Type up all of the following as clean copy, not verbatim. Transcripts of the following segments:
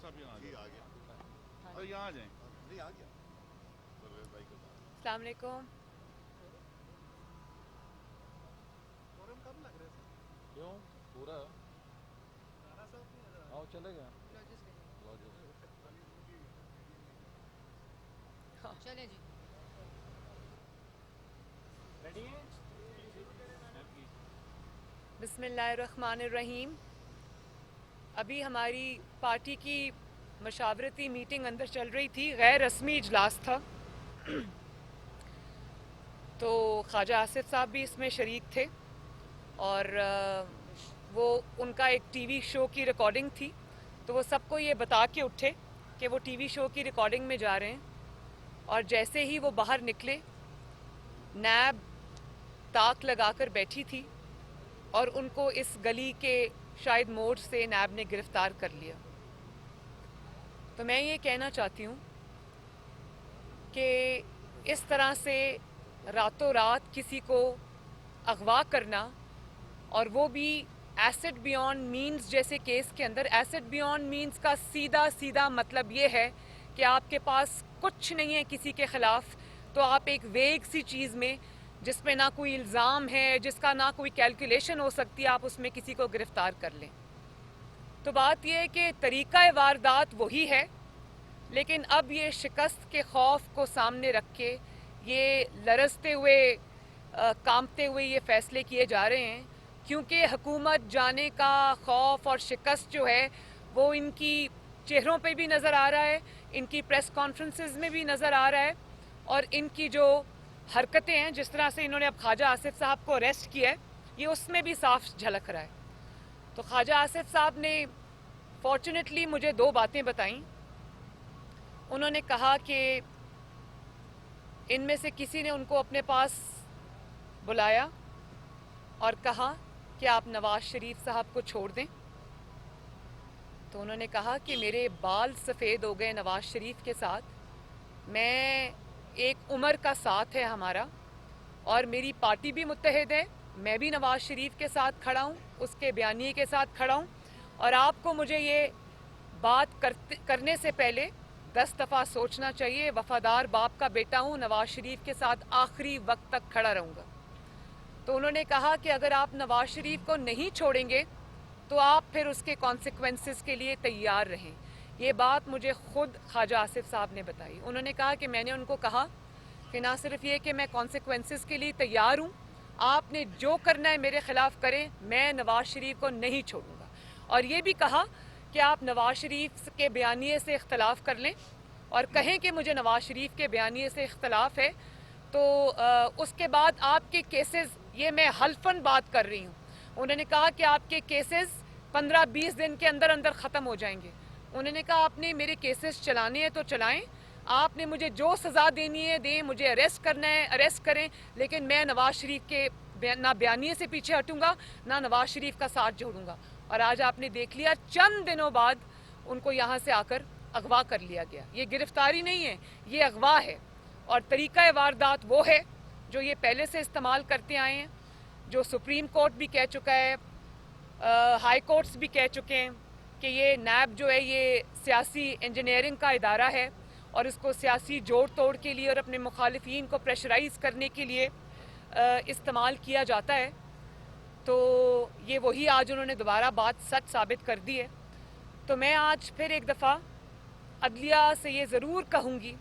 साहब यहाँ जी आ गया। और यहाँ आ जाएं। नहीं आ गया परवेज भाई के साथ। अस्सलाम वालेकुम। फॉरम कब लग रहा है सर? क्यों पूरा राणा साहब नहीं नजर आ आओ चले गए चले जी। रेडी हैं बिस्मिल्लाहिर्रहमानिर्रहीम। अभी हमारी पार्टी की मशावरती मीटिंग अंदर चल रही थी, गैर रस्मी इजलास था। तो ख्वाजा आसिफ साहब भी इसमें शरीक थे और वो उनका एक टीवी शो की रिकॉर्डिंग थी। तो वो सबको ये बता के उठे कि वो टीवी शो की रिकॉर्डिंग में जा रहे हैं। और जैसे ही वो बाहर निकले, नैब ताक लगाकर बैठी थी और उनको इस गली के शायद मोड़ से नैब ने गिरफ्तार कर लिया। तो मैं ये कहना चाहती हूँ कि इस तरह से रातों रात किसी को अगवा करना, और वो भी एसिड बियॉन्ड मीन्स जैसे केस के अंदर। एसिड बियॉन्ड मीन्स का सीधा सीधा मतलब ये है कि आपके पास कुछ नहीं है किसी के ख़िलाफ़, तो आप एक वेग सी चीज़ में जिसमें ना कोई इल्ज़ाम है, जिसका ना कोई कैलकुलेशन हो सकती है, आप उसमें किसी को गिरफ़्तार कर लें। तो बात यह है कि तरीक़ा वारदात वही है, लेकिन अब ये शिकस्त के खौफ को सामने रख के ये लरसते हुए कांपते हुए ये फ़ैसले किए जा रहे हैं, क्योंकि हुकूमत जाने का खौफ और शिकस्त जो है वो इनकी चेहरों पे भी नज़र आ रहा है, इनकी प्रेस कॉन्फ्रेंसेस में भी नज़र आ रहा है, और इनकी जो हरकतें हैं, जिस तरह से इन्होंने अब ख्वाजा आसिफ साहब को अरेस्ट किया है, ये उसमें भी साफ झलक रहा है। तो ख्वाजा आसिफ साहब ने फॉर्चुनेटली मुझे दो बातें बताईं। उन्होंने कहा कि इनमें से किसी ने उनको अपने पास बुलाया और कहा कि आप नवाज़ शरीफ साहब को छोड़ दें। तो उन्होंने कहा कि मेरे बाल सफ़ेद हो गए नवाज़ शरीफ के साथ, मैं एक उम्र का साथ है हमारा, और मेरी पार्टी भी मुत्तहिद है, मैं भी नवाज़ शरीफ के साथ खड़ा हूँ, उसके बयानिए के साथ खड़ा हूँ, और आपको मुझे ये बात करने से पहले 10 दफ़ा सोचना चाहिए। वफ़ादार बाप का बेटा हूँ, नवाज़ शरीफ के साथ आखिरी वक्त तक खड़ा रहूँगा। तो उन्होंने कहा कि अगर आप नवाज़ शरीफ को नहीं छोड़ेंगे तो आप फिर उसके कॉन्सिक्वेंसेस के लिए तैयार रहें। ये बात मुझे ख़ुद ख्वाजा आसिफ साहब ने बताई। उन्होंने कहा कि मैंने उनको कहा कि ना सिर्फ ये कि मैं कॉन्सिक्वेंसेस के लिए तैयार हूँ, आपने जो करना है मेरे ख़िलाफ़ करें, मैं नवाज़ शरीफ को नहीं छोड़ूंगा। और ये भी कहा कि आप नवाज़ शरीफ के बयानिए से इख्तलाफ कर लें और कहें कि मुझे नवाज़ शरीफ के बयानिए से इख्तलाफ है, तो उसके बाद आपके केसेस, ये मैं हल्फन बात कर रही हूँ, उन्होंने कहा कि आपके केसेस 15-20 दिन के अंदर अंदर ख़त्म हो जाएंगे। उन्होंने कहा आपने मेरे केसेस चलाने हैं तो चलाएं, आपने मुझे जो सज़ा देनी है दें, मुझे अरेस्ट करना है अरेस्ट करें, लेकिन मैं नवाज़ शरीफ के ना बयानिए से पीछे हटूंगा, ना नवाज़ शरीफ का साथ जोड़ूंगा। और आज आपने देख लिया, चंद दिनों बाद उनको यहाँ से आकर अगवा कर लिया गया। ये गिरफ्तारी नहीं है, ये अगवा है। और तरीक़ा वारदात वो है जो ये पहले से इस्तेमाल करते आए हैं, जो सुप्रीम कोर्ट भी कह चुका है, हाई कोर्ट्स भी कह चुके हैं कि ये नैब जो है ये सियासी इंजीनियरिंग का इदारा है और इसको सियासी जोड़ तोड़ के लिए और अपने मुखालिफिन को प्रेशराइज़ करने के लिए इस्तेमाल किया जाता है। तो ये वही आज उन्होंने दोबारा बात सच साबित कर दी है। तो मैं आज फिर एक दफ़ा अदलिया से ये ज़रूर कहूँगी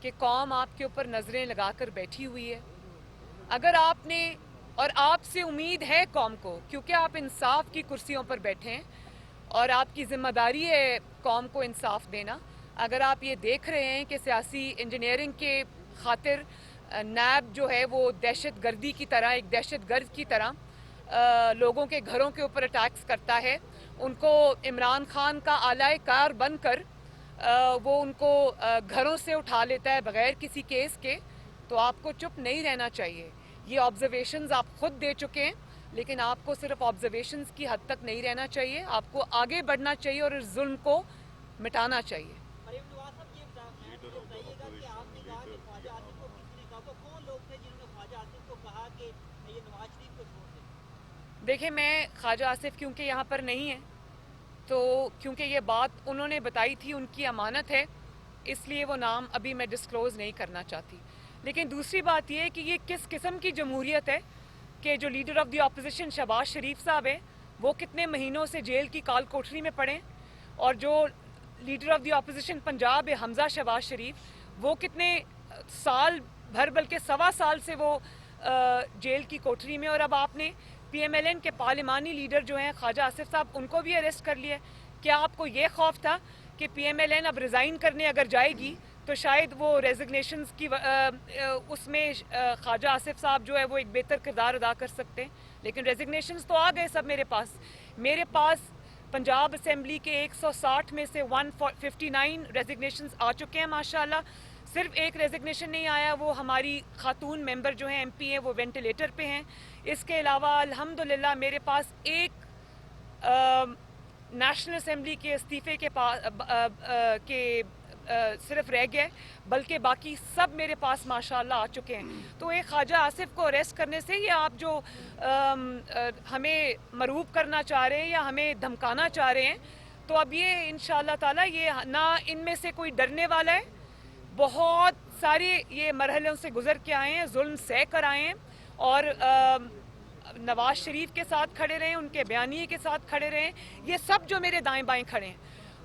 कि कौम आपके ऊपर नज़रें लगा कर बैठी हुई है। अगर आपने, और आपसे उम्मीद है कौम को, क्योंकि आप इंसाफ की कुर्सियों पर बैठे हैं और आपकी ज़िम्मेदारी है कौम को इंसाफ देना। अगर आप ये देख रहे हैं कि सियासी इंजीनियरिंग के खातिर नैब जो है वो दहशत गर्दी की तरह, एक दहशत गर्द की तरह लोगों के घरों के ऊपर अटैक्स करता है, उनको इमरान खान का आलाए कार बनकर वो उनको घरों से उठा लेता है बग़ैर किसी केस के, तो आपको चुप नहीं रहना चाहिए। ये ऑब्जर्वेशंस आप खुद दे चुके हैं, लेकिन आपको सिर्फ ऑब्जर्वेशंस की हद तक नहीं रहना चाहिए, आपको आगे बढ़ना चाहिए और इस जुल्म को मिटाना चाहिए। देखिए, मैं ख्वाजा आसिफ क्योंकि यहाँ पर नहीं है, तो क्योंकि ये बात उन्होंने बताई थी, उनकी अमानत है, इसलिए वो नाम अभी मैं डिस्क्लोज़ नहीं करना चाहती। लेकिन दूसरी बात ये है कि ये किस किस्म की जमहूरियत है कि जो leader of the opposition Shahbaz Sharif साहब हैं वो कितने महीनों से जेल की काल कोठरी में पड़े, और जो leader of the opposition Punjab है हमजा शहबाज शरीफ, वो कितने साल भर बल्कि सवा साल से वो जेल की कोठरी में। और अब आपने PMLN के पार्लिमानी लीडर जो हैं ख्वाजा आसिफ साहब, उनको भी अरेस्ट कर लिया। क्या आपको ये खौफ था कि PMLN अब रिज़ाइन करने अगर जाएगी तो शायद वो रेजिग्नेशंस की उसमें ख्वाजा आसिफ साहब जो है वो एक बेहतर किरदार अदा कर सकते हैं? लेकिन रेजिग्नेशंस तो आ गए सब मेरे पास पंजाब असेंबली के 160 में से 159 रेजिग्नेशंस आ चुके हैं माशाल्लाह। सिर्फ एक रेजिग्नेशन नहीं आया, वो हमारी खातून मेंबर जो हैं MP हैं वो वेंटिलेटर पे हैं। इसके अलावा अल्हम्दुलिल्लाह मेरे पास एक नेशनल असेंबली के इस्तीफ़े के सिर्फ रह गया, बल्कि बाकी सब मेरे पास माशाल्लाह आ चुके हैं। तो एक ख्वाजा आसिफ को अरेस्ट करने से ये आप जो हमें मरूब करना चाह रहे हैं या हमें धमकाना चाह रहे हैं, तो अब ये इंशाअल्लाह ताला ये ना इनमें से कोई डरने वाला है। बहुत सारे ये मरहलों से गुजर के आए हैं, जुल्म सह कर आए हैं, और नवाज शरीफ के साथ खड़े रहे, उनके बयानिए के साथ खड़े रहे, ये सब जो मेरे दाएं बाएं खड़े हैं,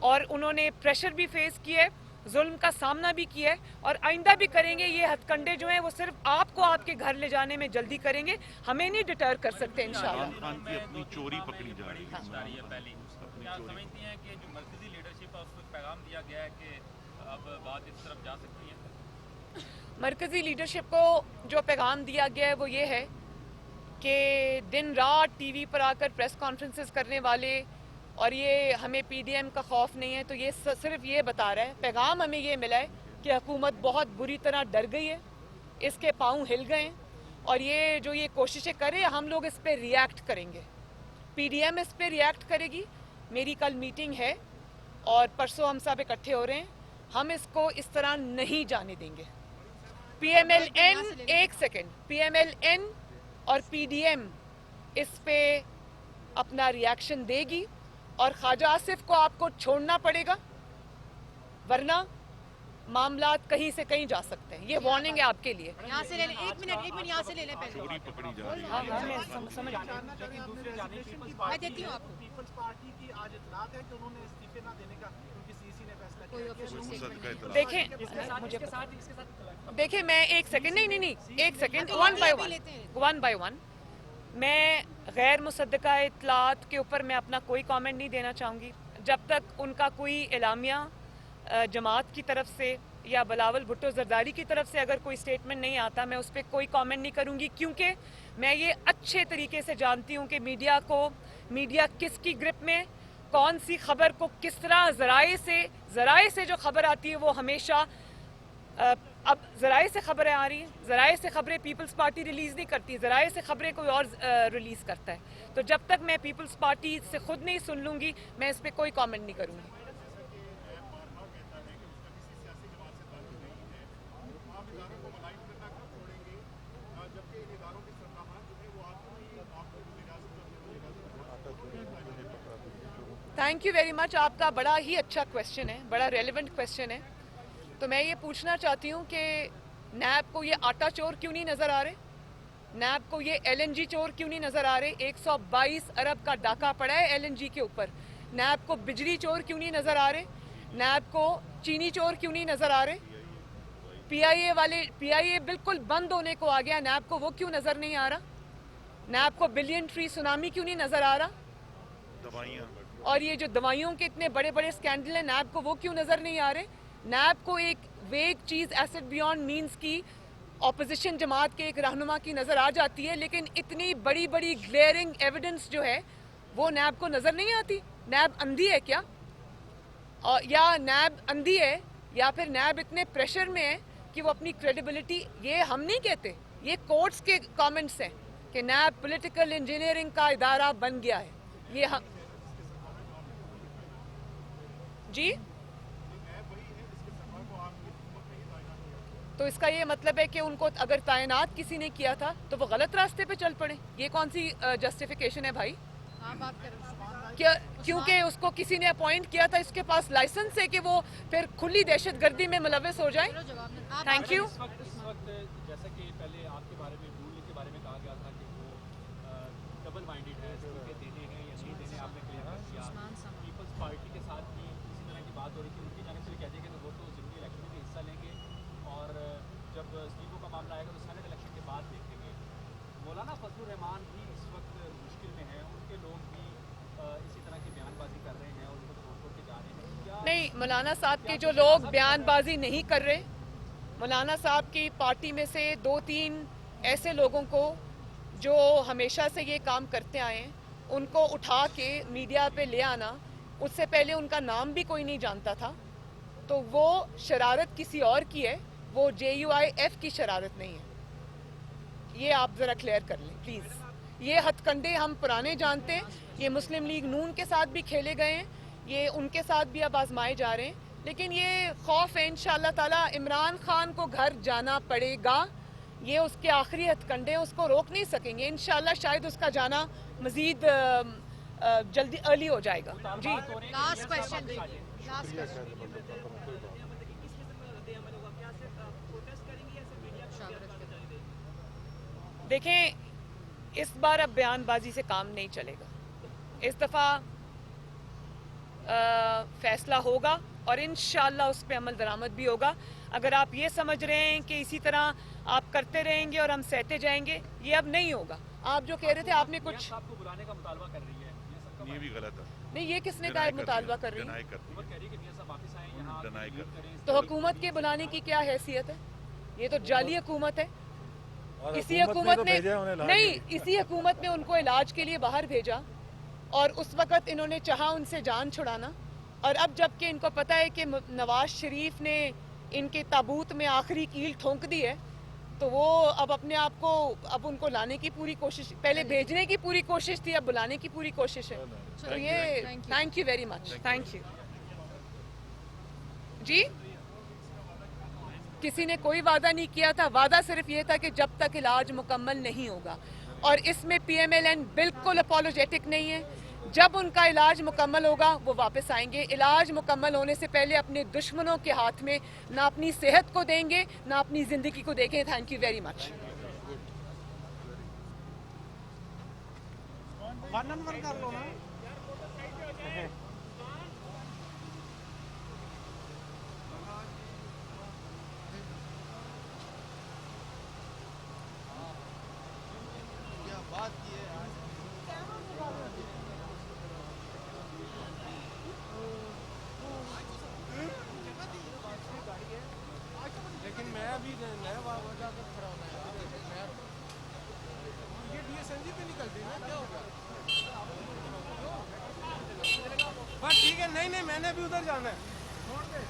और उन्होंने प्रेशर भी फेस किया है, जुल्म का सामना भी किया है, और आइंदा भी करेंगे। ये हथकंडे जो हैं वो सिर्फ आपको आपके घर ले जाने में जल्दी करेंगे, हमें नहीं डिटर कर सकते इंशाल्लाह। इमरान खान की अपनी चोरी पकड़ी जा रही है। पहली क्या समझती हैं कि जो मरकजी लीडरशिप है उसको पैगाम दिया गया है कि अब बात इस तरफ जा सकती है? मरकजी लीडरशिप को जो पैगाम दिया गया है वो ये है कि दिन रात TV पर आकर प्रेस कॉन्फ्रेंसेस करने वाले, और ये हमें PDM का खौफ नहीं है, तो ये सिर्फ ये बता रहा है, पैगाम हमें ये मिला है कि हुकूमत बहुत बुरी तरह डर गई है, इसके पाँव हिल गए हैं, और ये जो ये कोशिशें करे हम लोग इस पर रिएक्ट करेंगे। PDM इस पर रिएक्ट करेगी। मेरी कल मीटिंग है और परसों हम सब इकट्ठे हो रहे हैं, हम इसको इस तरह नहीं जाने देंगे। PMLN और PDM इस पे अपना रिएक्शन देगी, और ख्वाजा आसिफ को आपको छोड़ना पड़ेगा, वरना मामलात कहीं से कहीं जा सकते हैं। ये वार्निंग है आपके लिए। यहाँ से ले लें, एक मिनट यहाँ से ले लें पहले। चोरी पकड़ी जा रही है। हाँ, मैं समझ जानना चाह रहे हैं आपने रेजिग्नेशन मैं देती हूँ आपको। पीपल्स पार्टी की आज इतलाक है कि उन्होंने इस्तीफे ना देने का उनकी CC ने फैसला कोई किया है। ऑफिशियल संसद स्टेटमेंट का इतलाक। देखें मुझे देखिए, मैं एक सेकंड नहीं एक सेकंड, वन बाय वन मैं गैर मुसद्दका इतलात के ऊपर मैं अपना कोई कमेंट नहीं देना चाहूँगी। जब तक उनका कोई एलामिया जमात की तरफ से या बिलावल भुट्टो जरदारी की तरफ से अगर कोई स्टेटमेंट नहीं आता, मैं उस पर कोई कमेंट नहीं करूँगी, क्योंकि मैं ये अच्छे तरीके से जानती हूँ कि मीडिया किसकी ग्रिप में, कौन सी खबर को किस तरह ज़राए से जो खबर आती है वो हमेशा अब ज़राए से खबरें आ रही हैं, ज़राए से खबरें पीपल्स पार्टी रिलीज़ नहीं करती, ज़राए से खबरें कोई और रिलीज़ करता है। तो जब तक मैं पीपल्स पार्टी से खुद नहीं सुन लूँगी, मैं इस पर कोई कमेंट नहीं करूँगी। Thank you very much. आपका बड़ा ही अच्छा क्वेश्चन है, बड़ा रेलेवेंट क्वेश्चन है। तो मैं ये पूछना चाहती हूँ कि नैब को ये आटा चोर क्यों नहीं नज़र आ रहे, नैब को ये LNG चोर क्यों नहीं नज़र आ रहे? 122 अरब का डाका पड़ा है LNG के ऊपर। नैब को बिजली चोर क्यों नहीं नज़र आ रहे? नैब को चीनी चोर क्यों नहीं नज़र आ रहे? PIA बिल्कुल बंद होने को आ गया, नैब को वो क्यों नज़र नहीं आ रहा? नैब को बिलियन ट्री सुनामी क्यों नहीं नज़र आ रहा? दवाइयाँ और ये जो दवाइयों के इतने बड़े बड़े स्कैंडल हैं, नैब को वो क्यों नज़र नहीं आ रहे? नैब को एक वेग चीज़ एसेट बियॉन्ड मींस की ऑपोजिशन जमात के एक रहनुमा की नज़र आ जाती है, लेकिन इतनी बड़ी बड़ी ग्लेयरिंग एविडेंस जो है वो नैब को नज़र नहीं आती। नैब अंधी है क्या? या नैब अंधी है, या फिर नैब इतने प्रेशर में है कि वो अपनी क्रेडिबिलिटी, ये हम नहीं कहते, ये कोर्ट्स के कमेंट्स हैं कि नैब पॉलिटिकल इंजीनियरिंग का इदारा बन गया है। ये हम जी, तो इसका ये मतलब है कि उनको अगर तैनात किसी ने किया था तो वो गलत रास्ते पे चल पड़े। ये कौन सी जस्टिफिकेशन है भाई? हाँ, बात करो। क्योंकि उसको किसी ने अपॉइंट किया था, इसके पास लाइसेंस है कि वो फिर खुली दहशतगर्दी में मुलविस हो जाए? चलो जवाब नहीं। आप थैंक यू। इस वक्त जैसा कि पहले आपके बारे में रूल के बारे में कहा गया था कि वो डबल माइंडेड है, इस्तीफे देने हैं या नहीं देने, आपने क्लियर कर दिया। उस्मान सामा। पीपल्स पार्टी के साथ भी इसी तरह की बात हो रही थी, उनकी जानिब से भी कह दिया कि वो तो ज़िमनी इलेक्शन में हिस्सा लेंगे और जब इस्तीफों का मामला आएगा तो सेनेट इलेक्शन के बाद देखेंगे। मौलाना फजलुर रहमान भी इस वक्त मुश्किल में है, उनके लोग भी इसी तरह की बयानबाजी कर रहे हैं और उनको छोड़ के जा रहे हैं। क्या नहीं, मौलाना साहब के जो लोग बयानबाजी नहीं कर रहे, मौलाना साहब की पार्टी में से 2-3 ऐसे लोगों को जो हमेशा से ये काम करते आए हैं, उनको उठा के मीडिया पे ले आना, उससे पहले उनका नाम भी कोई नहीं जानता था, तो वो शरारत किसी और की है, वो JUIF की शरारत नहीं है। ये आप ज़रा क्लियर कर लें प्लीज़। ये हथकंडे हम पुराने जानते हैं, ये मुस्लिम लीग नून के साथ भी खेले गए हैं, ये उनके साथ भी अब आजमाए जा रहे हैं, लेकिन ये खौफ है इंशाअल्लाह ताला इमरान खान को घर जाना पड़ेगा। ये उसके आखिरी हथकंडे हैं, उसको रोक नहीं सकेंगे इंशाअल्लाह। शायद उसका जाना मज़ीद जल्दी अर्ली हो जाएगा। जी, लास्ट क्वेश्चन जी, लास्ट क्वेश्चन। देखें, इस बार अब बयानबाजी से काम नहीं चलेगा। इस दफ़ा फैसला होगा और इंशाअल्लाह उस पर अमल दरामद भी होगा। अगर आप ये समझ रहे हैं कि इसी तरह आप करते रहेंगे और हम सहते जाएंगे, ये अब नहीं होगा। आप जो कह रहे थे, आपने कुछ आपको बुलाने का मुतालबा कर रही है, ये सबका ये भी गलत है। नहीं, ये किसने कहा मुतालबा कर रही है? डिनाई करती हुकूमत कह रही है कि मियां साहब वापस आए यहाँ डिनाई लीड करती करें। तो हुकूमत के बुलाने की क्या हैसियत है? ये तो जाली हुकूमत है। और इसी हुकूमत हुकूमत तो ने भेजा उन्हें इलाज नहीं, के लिए। इसी हुकूमत ने उनको इलाज के लिए बाहर भेजा और उस वक़्त इन्होंने चाहा उनसे जान छुड़ाना, और अब जबकि इनको पता है कि नवाज शरीफ ने इनके ताबूत में आखिरी कील ठोंक दी है, तो वो अब अपने आप को, अब उनको लाने की पूरी कोशिश, पहले भेजने की पूरी कोशिश थी, अब बुलाने की पूरी कोशिश है। तो ये thank you very much, thank you जी। किसी ने कोई वादा नहीं किया था, वादा सिर्फ ये था कि जब तक इलाज मुकम्मल नहीं होगा, और इसमें PMLN बिल्कुल अपोलोजेटिक नहीं है। जब उनका इलाज मुकम्मल होगा वो वापस आएंगे। इलाज मुकम्मल होने से पहले अपने दुश्मनों के हाथ में ना अपनी सेहत को देंगे ना अपनी ज़िंदगी को देंगे। Thank you very much. 1-on-1 कर लो ना। क्या बात की है यार। लेकिन मैं अभी नया वजह पर खड़ा होना है। ये DSNG पे निकलती है ना, क्या होगा? बस ठीक है, नहीं मैंने भी उधर जाना है। छोड़ दे।